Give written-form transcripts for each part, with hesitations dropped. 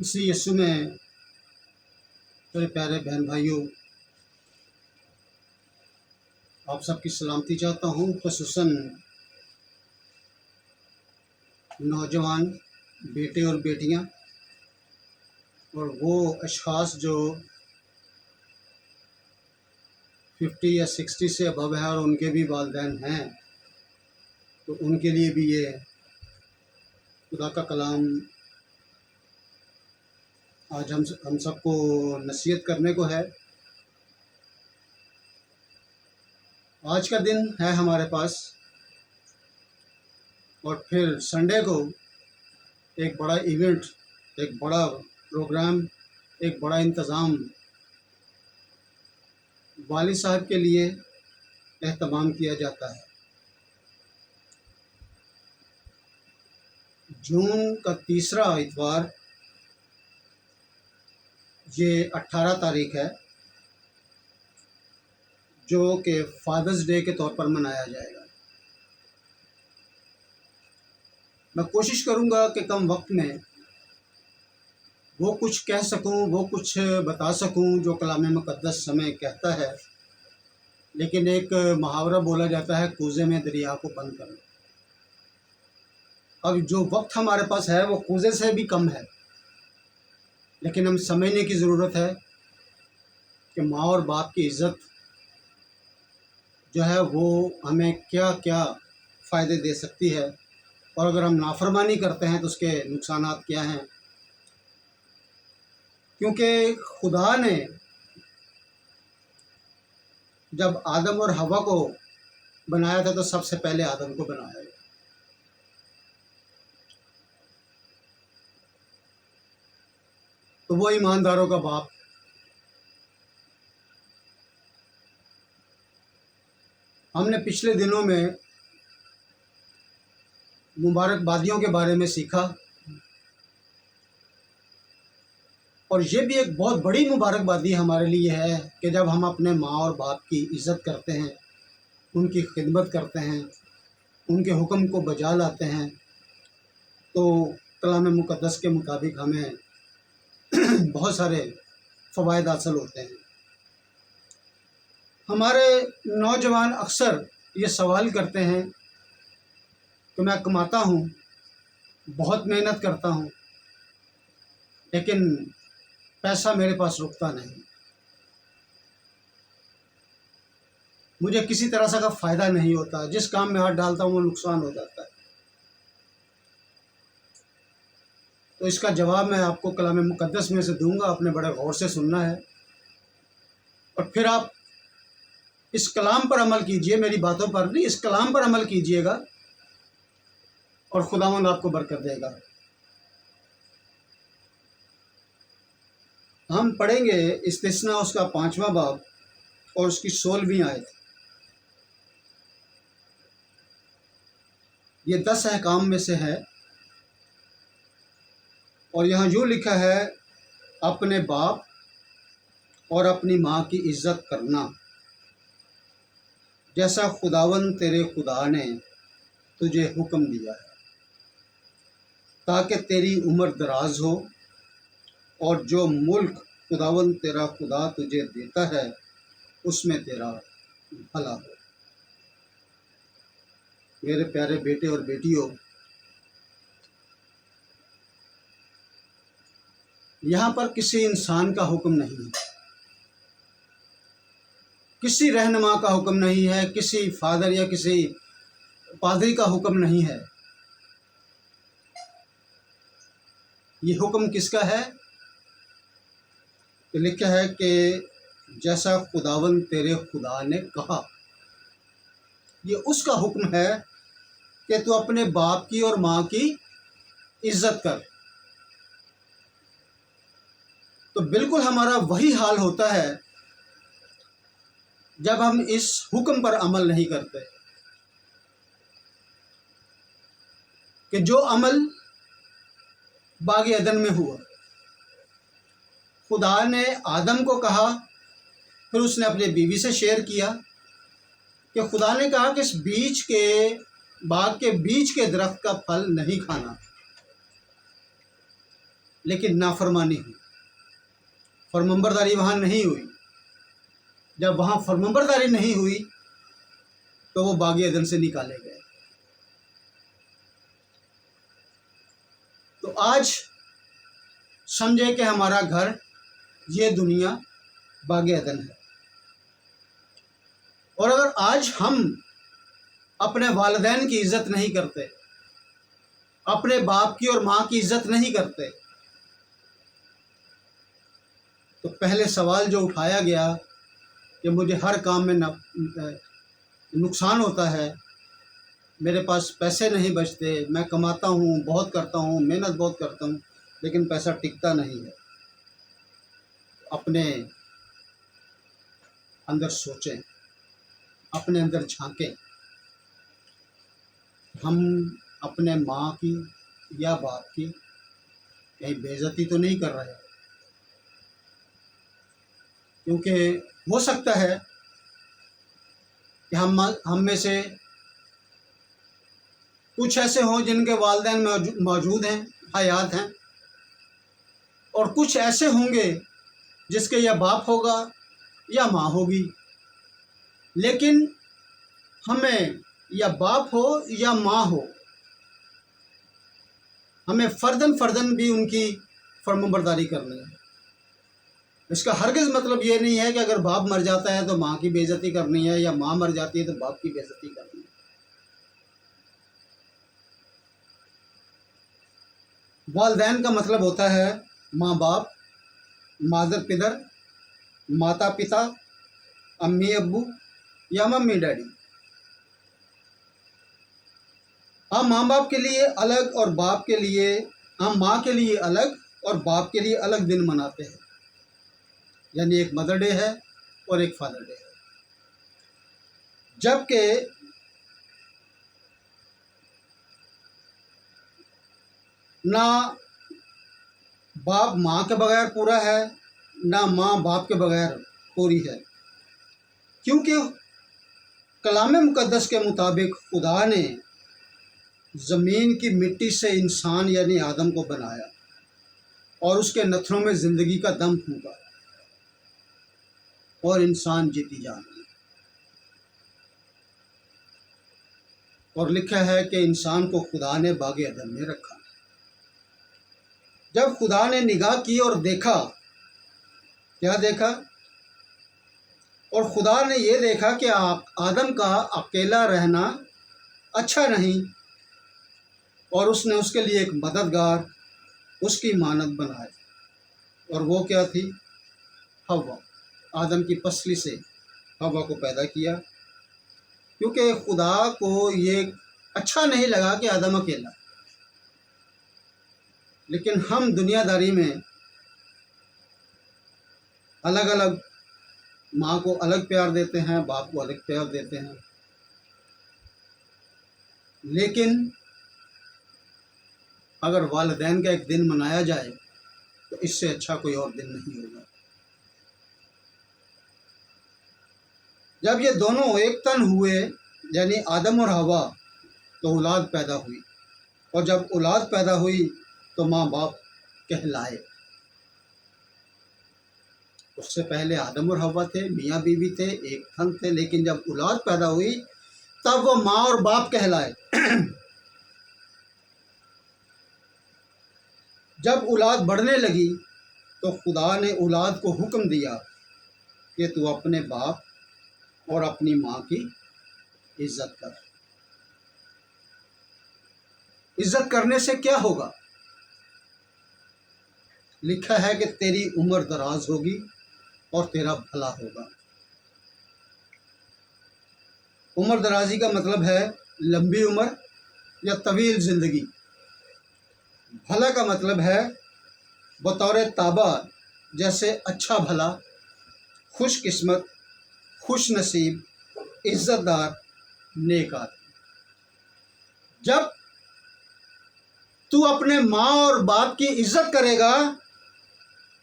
इसी यीशु में मेरे प्यारे बहन भाइयों, आप सबकी सलामती चाहता हूँ। खुसूसन नौजवान बेटे और बेटियाँ और वो अशख़ास जो 50 या 60 से अबव है और उनके भी वालिदैन हैं, तो उनके लिए भी ये खुदा का कलाम आज हम सबको नसीहत करने को है। आज का दिन है हमारे पास और फिर संडे को एक बड़ा इवेंट, एक बड़ा प्रोग्राम, एक बड़ा इंतज़ाम वाली साहब के लिए एहतमाम किया जाता है। जून का तीसरा इतवार, ये 18 तारीख है, जो कि फादर्स डे के तौर पर मनाया जाएगा। मैं कोशिश करूंगा कि कम वक्त में वो कुछ कह सकूं, वो कुछ बता सकूं जो कलाम मुक़द्दस समय कहता है। लेकिन एक मुहावरा बोला जाता है, कूज़े में दरिया को बंद कर लो। अब जो वक्त हमारे पास है वो कूज़े से भी कम है, लेकिन हम समझने की ज़रूरत है कि माँ और बाप की इज़्ज़त जो है वो हमें क्या क्या फ़ायदे दे सकती है, और अगर हम नाफरमानी करते हैं तो उसके नुकसानात क्या हैं। क्योंकि खुदा ने जब आदम और हवा को बनाया था तो सबसे पहले आदम को बनाया गया। तो वो ईमानदारों का बाप। हमने पिछले दिनों में मुबारकबादियों के बारे में सीखा, और ये भी एक बहुत बड़ी मुबारकबादी हमारे लिए है कि जब हम अपने माँ और बाप की इज़्ज़त करते हैं, उनकी खिदमत करते हैं, उनके हुक्म को बजा लाते हैं, तो कलाम मुक़द्दस के मुताबिक हमें बहुत सारे फ़वाइद हासिल होते हैं। हमारे नौजवान अक्सर ये सवाल करते हैं कि मैं कमाता हूँ, बहुत मेहनत करता हूँ, लेकिन पैसा मेरे पास रुकता नहीं, मुझे किसी तरह से का फ़ायदा नहीं होता, जिस काम में हाथ डालता हूँ वो नुकसान हो जाता है। तो इसका जवाब मैं आपको कलाम मुक़द्दस में से दूंगा, आपने बड़े गौर से सुनना है और फिर आप इस कलाम पर अमल कीजिए, मेरी बातों पर नहीं, इस कलाम पर अमल कीजिएगा और खुदावंद आपको बरकत देगा। हम पढ़ेंगे इस्तिस्ना उसका 5वां बाब और उसकी 16वीं आयत। ये 10 अहकाम में से है और यहाँ यूँ लिखा है, अपने बाप और अपनी माँ की इज़्ज़त करना, जैसा खुदावंद तेरे खुदा ने तुझे हुक्म दिया है, ताकि तेरी उम्र दराज हो और जो मुल्क खुदावंद तेरा खुदा तुझे देता है उसमें तेरा भला हो। मेरे प्यारे बेटे और बेटियों, यहाँ पर किसी इंसान का हुक्म नहीं है, किसी रहनुमा का हुक्म नहीं है, किसी फादर या किसी पादरी का हुक्म नहीं है। ये हुक्म किसका है? तो लिखा है कि जैसा खुदावंद तेरे खुदा ने कहा। ये उसका हुक्म है कि तू अपने बाप की और माँ की इज़्ज़त कर। तो बिल्कुल हमारा वही हाल होता है जब हम इस हुक्म पर अमल नहीं करते, कि जो अमल बाग अदन में हुआ, खुदा ने आदम को कहा, फिर उसने अपनी बीवी से शेयर किया कि खुदा ने कहा कि इस बीच के बाग के बीच के दरख्त का फल नहीं खाना। लेकिन नाफरमानी हुई, फरमाबरदारी वहाँ नहीं हुई। जब वहाँ फरमाबरदारी नहीं हुई तो वो बाग़ अदन से निकाले गए। तो आज समझे कि हमारा घर, ये दुनिया बाग़ अदन है। और अगर आज हम अपने वालिदैन की इज़्ज़त नहीं करते, अपने बाप की और माँ की इज़्ज़त नहीं करते, तो पहले सवाल जो उठाया गया कि मुझे हर काम में नुकसान होता है, मेरे पास पैसे नहीं बचते, मैं कमाता हूँ, बहुत करता हूँ, मेहनत बहुत करता हूँ, लेकिन पैसा टिकता नहीं है। अपने अंदर सोचें, अपने अंदर झांकें, हम अपने माँ की या बाप की कहीं बेइज्जती तो नहीं कर रहे हैं। क्योंकि हो सकता है कि हम में से कुछ ऐसे हों जिनके वालिदैन मौजूद हैं, हयात हैं, और कुछ ऐसे होंगे जिसके या बाप होगा या माँ होगी, लेकिन हमें या बाप हो या माँ हो, हमें फ़र्दन भी उनकी फरमाबरदारी करनी है। इसका हरगिज़ मतलब ये नहीं है कि अगर बाप मर जाता है तो माँ की बेइज्जती करनी है, या माँ मर जाती है तो बाप की बेइज्जती करनी है। वालिदैन का मतलब होता है माँ बाप, मादर पिदर, माता पिता, अम्मी अब्बू या मम्मी डैडी। हम माँ बाप के लिए अलग और बाप के लिए, हम माँ के लिए अलग और बाप के लिए अलग दिन मनाते हैं, यानी एक मदर डे है और एक फादर डे है। जबकि ना बाप माँ के बगैर पूरा है, ना माँ बाप के बगैर पूरी है, क्योंकि कलाम मुक़द्दस के मुताबिक खुदा ने ज़मीन की मिट्टी से इंसान यानी आदम को बनाया और उसके नथनों में ज़िंदगी का दम फूंका, और इंसान जीती जान है। और लिखा है कि इंसान को खुदा ने बाग़ अदन में रखा। जब खुदा ने निगाह की और देखा, क्या देखा? और खुदा ने ये देखा कि आदम का अकेला रहना अच्छा नहीं, और उसने उसके लिए एक मददगार, उसकी मानद बनाए, और वो क्या थी? हव्वा। आदम की पसली से हव्वा को पैदा किया, क्योंकि खुदा को ये अच्छा नहीं लगा कि आदम अकेला। लेकिन हम दुनियादारी में अलग अलग, माँ को अलग प्यार देते हैं, बाप को अलग प्यार देते हैं, लेकिन अगर वालिदैन का एक दिन मनाया जाए तो इससे अच्छा कोई और दिन नहीं होगा। जब ये दोनों एक तन हुए, यानी आदम और हवा, तो औलाद पैदा हुई, और जब औलाद पैदा हुई तो माँ बाप कहलाए। उससे पहले आदम और हवा थे, मियाँ बीवी थे, एक तन थे, लेकिन जब औलाद पैदा हुई तब वो माँ और बाप कहलाए। जब औलाद बढ़ने लगी तो खुदा ने औलाद को हुक्म दिया कि तू अपने बाप और अपनी माँ की इज्जत कर। इज्जत करने से क्या होगा? लिखा है कि तेरी उम्र दराज होगी और तेरा भला होगा। उम्र दराजी का मतलब है लंबी उम्र या तवील ज़िंदगी। भला का मतलब है बतौर ताबा, जैसे अच्छा भला, खुश किस्मत, खुश नसीब, इज़्ज़तदार, नेक आदमी। जब तू अपने माँ और बाप की इज़्ज़त करेगा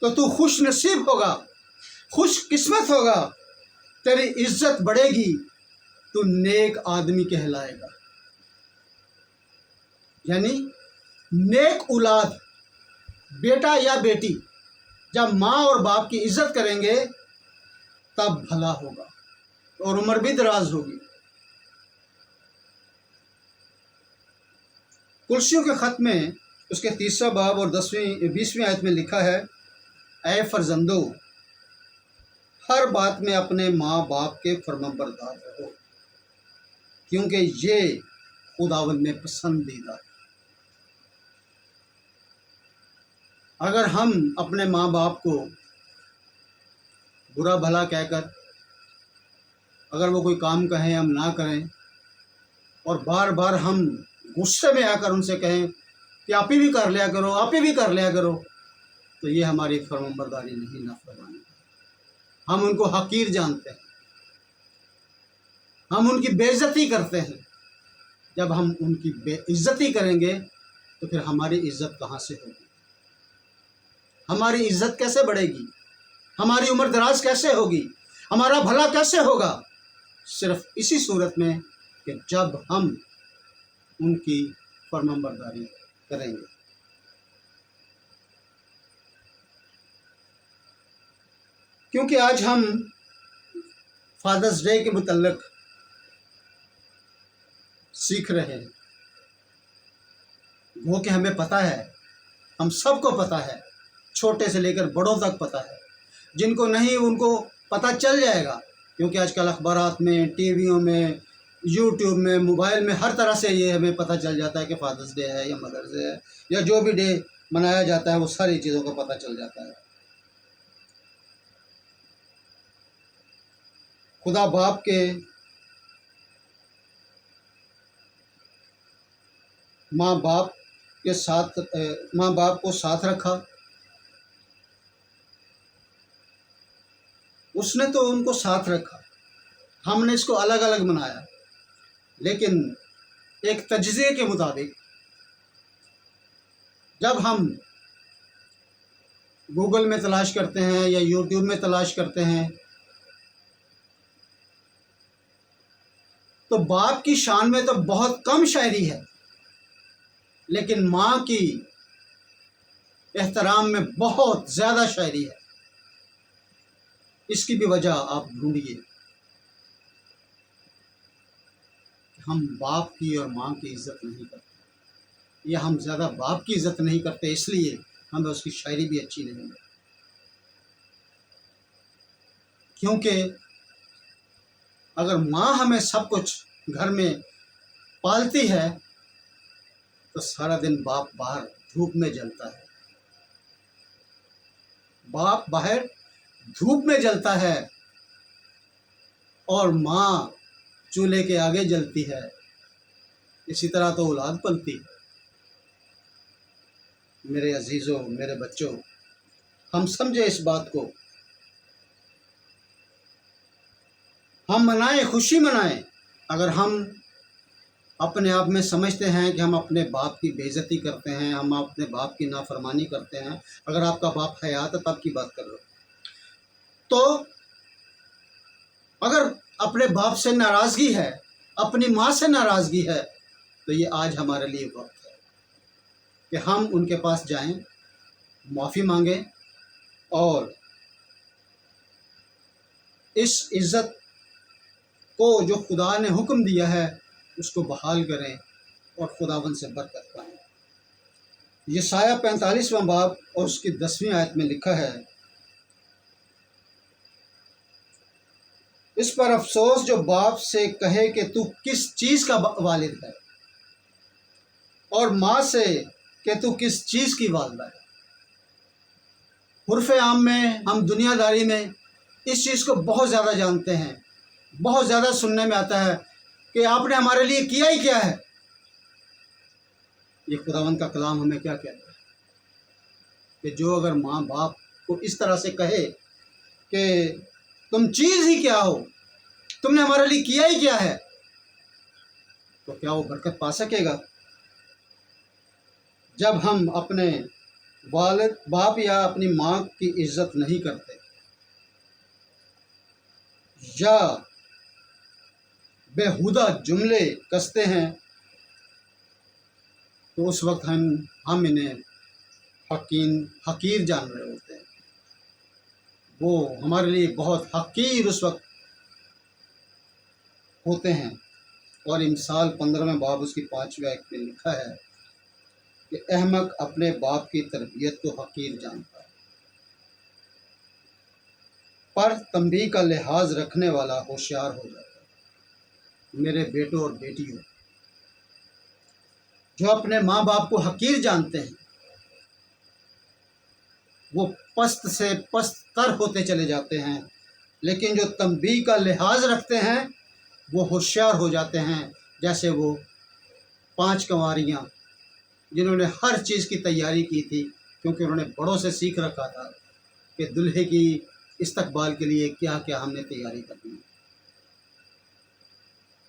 तो तू खुश नसीब होगा, खुश किस्मत होगा, तेरी इज़्ज़त बढ़ेगी, तू नेक आदमी कहलाएगा। यानी नेक औलाद بیٹا یا بیٹی جب ماں اور باپ کی عزت کریں گے تب بھلا ہوگا اور عمر بھی دراز ہوگی۔ کرسیوں کے خط میں اس کے 30واں باب اور 20ویں آیت میں لکھا ہے، اے فرزندو، ہر بات میں اپنے ماں باپ کے فرمانبردار رہو، کیونکہ یہ خداوند میں پسندیدہ ہے۔ اگر ہم اپنے ماں باپ کو برا بھلا کہہ کر اگر وہ کوئی کام کہیں ہم نہ کریں اور بار بار ہم غصے میں آ کر ان سے کہیں کہ آپ ہی بھی کر لیا کرو، آپ ہی بھی کر لیا کرو، تو یہ ہماری فرمانبرداری نہیں، نافرمانی۔ ہم ان کو حقیر جانتے ہیں، ہم ان کی بے عزتی کرتے ہیں۔ جب ہم ان کی بے عزتی کریں گے تو پھر ہماری عزت کہاں سے ہوگی؟ ہماری عزت کیسے بڑھے گی؟ ہماری عمر دراز کیسے ہوگی؟ ہمارا بھلا کیسے ہوگا؟ صرف اسی صورت میں کہ جب ہم ان کی فرمانبرداری کریں گے۔ کیونکہ آج ہم فادرز ڈے کے متعلق سیکھ رہے ہیں، وہ کہ ہمیں پتہ ہے، ہم سب کو پتہ ہے، چھوٹے سے لے کر بڑوں تک پتہ ہے۔ جن کو نہیں ان کو پتہ چل جائے گا، کیونکہ آج کل اخبارات میں، ٹی ویوں میں، یوٹیوب میں، موبائل میں ہر طرح سے یہ ہمیں پتہ چل جاتا ہے کہ فادرز ڈے ہے یا مدرز ڈے ہے یا جو بھی ڈے منایا جاتا ہے، وہ ساری چیزوں کا پتہ چل جاتا ہے۔ خدا باپ کے ماں باپ کو ساتھ رکھا، اس نے تو ان کو ساتھ رکھا، ہم نے اس کو الگ الگ منایا، لیکن ایک تجزیے کے مطابق جب ہم گوگل میں تلاش کرتے ہیں یا یوٹیوب میں تلاش کرتے ہیں تو باپ کی شان میں تو بہت کم شاعری ہے، لیکن ماں کی احترام میں بہت زیادہ شاعری ہے۔ اس کی بھی وجہ آپ ڈھونڈیے۔ ہم باپ کی اور ماں کی عزت نہیں کرتے، یا ہم زیادہ باپ کی عزت نہیں کرتے، اس لیے ہمیں اس کی شاعری بھی اچھی نہیں لگتی۔ کیونکہ اگر ماں ہمیں سب کچھ گھر میں پالتی ہے تو سارا دن باپ باہر دھوپ میں جلتا ہے، باپ باہر دھوپ میں جلتا ہے اور ماں چولہے کے آگے جلتی ہے۔ اسی طرح تو اولاد پلتی ہے۔ میرے عزیزوں، میرے بچوں، ہم سمجھے اس بات کو، ہم منائیں، خوشی منائیں۔ اگر ہم اپنے آپ میں سمجھتے ہیں کہ ہم اپنے باپ کی بے عزتی کرتے ہیں، ہم اپنے باپ کی نافرمانی کرتے ہیں، اگر آپ کا باپ حیات ہے تب کی بات کر رہا ہوں، تو اگر اپنے باپ سے ناراضگی ہے، اپنی ماں سے ناراضگی ہے، تو یہ آج ہمارے لیے وقت ہے کہ ہم ان کے پاس جائیں، معافی مانگیں اور اس عزت کو جو خدا نے حکم دیا ہے اس کو بحال کریں اور خداوند سے برکت پائیں۔ یسایہ 45واں باب اور اس کی 10ویں آیت میں لکھا ہے، اس پر افسوس جو باپ سے کہے کہ تو کس چیز کا والد ہے، اور ماں سے کہ تو کس چیز کی والدہ ہے۔ عرف عام میں، ہم دنیا داری میں اس چیز کو بہت زیادہ جانتے ہیں، بہت زیادہ سننے میں آتا ہے کہ آپ نے ہمارے لیے کیا ہی کیا ہے۔ یہ خداوند کا کلام ہمیں کیا کہتا ہے کہ جو اگر ماں باپ کو اس طرح سے کہے کہ تم چیز ہی کیا ہو، تم نے ہمارے لیے کیا ہی کیا ہے، تو کیا وہ برکت پا سکے گا؟ جب ہم اپنے والد باپ یا اپنی ماں کی عزت نہیں کرتے یا بےہودہ جملے کستے ہیں تو اس وقت ہم انہیں حقیر जान रहे होते हैं। वो हमारे लिए बहुत हकीर उस वक्त होते हैं। और इमसाल 15वें बाब उसकी 5वें आयत में लिखा है कि अहमक अपने बाप की तरबियत को हकीर जानता है, पर तंबीह का लिहाज रखने वाला होशियार हो जाता है। मेरे बेटों और बेटियों, जो अपने माँ बाप को हकीर जानते हैं वो पस्त से पस्त तर होते चले जाते हैं, लेकिन जो तंबीह का लिहाज रखते हैं वो होशियार हो जाते हैं। जैसे वो 5 कंवारियाँ जिन्होंने हर चीज़ की तैयारी की थी, क्योंकि उन्होंने बड़ों से सीख रखा था कि दूल्हे की इस्तकबाल के लिए क्या क्या हमने तैयारी करनी है।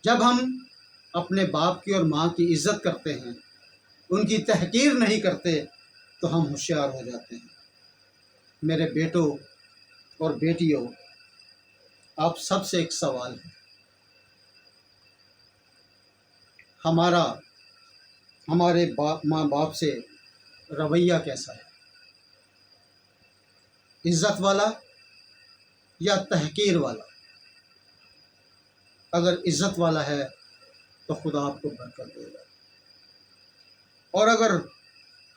जब हम अपने बाप की और माँ की इज़्ज़त करते हैं, उनकी तहकीर नहीं करते, तो हम होशियार हो जाते हैं। मेरे बेटों और बेटियों, आप सबसे एक सवाल है, हमारे माँ बाप से रवैया कैसा है? इज़्ज़त वाला या तहकीर वाला? अगर इज़्ज़त वाला है तो खुदा आपको बरकत देगा, और अगर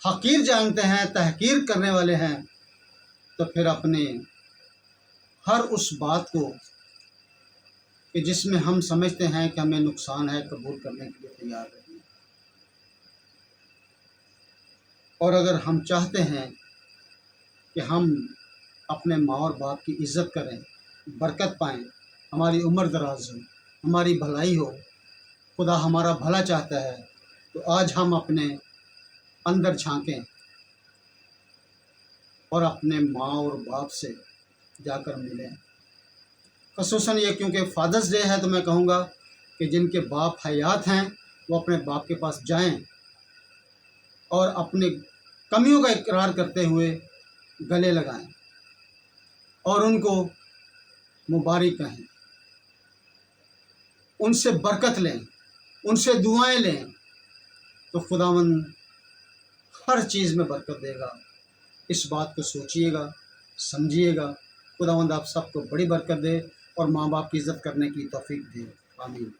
हकीर जानते हैं, तहकीर करने वाले हैं, तो फिर अपने हर उस बात को कि जिसमें हम समझते हैं कि हमें नुकसान है, कबूल करने के लिए तैयार रहिए। और अगर हम चाहते हैं कि हम अपने माँ और बाप की इज़्ज़त करें, बरकत पाएँ, हमारी उम्र दराज हो, हमारी भलाई हो, खुदा हमारा भला चाहता है, तो आज हम अपने अंदर झांकें और अपने माँ और बाप से जाकर मिलें। ख़ुसूसन ये क्योंकि फादर्स डे है, तो मैं कहूँगा कि जिनके बाप हयात हैं वो अपने बाप के पास जाएं और अपने कमियों का इकरार करते हुए गले लगाएं और उनको मुबारक कहें, उनसे बरकत लें, उनसे दुआएं लें, तो खुदावंद हर चीज़ में बरकत देगा। इस बात को सोचिएगा, समझिएगा। खुदावंद आप सबको बड़ी बरकत दे और माँ बाप की इज़्ज़त करने की तौफीक दे। आमीन।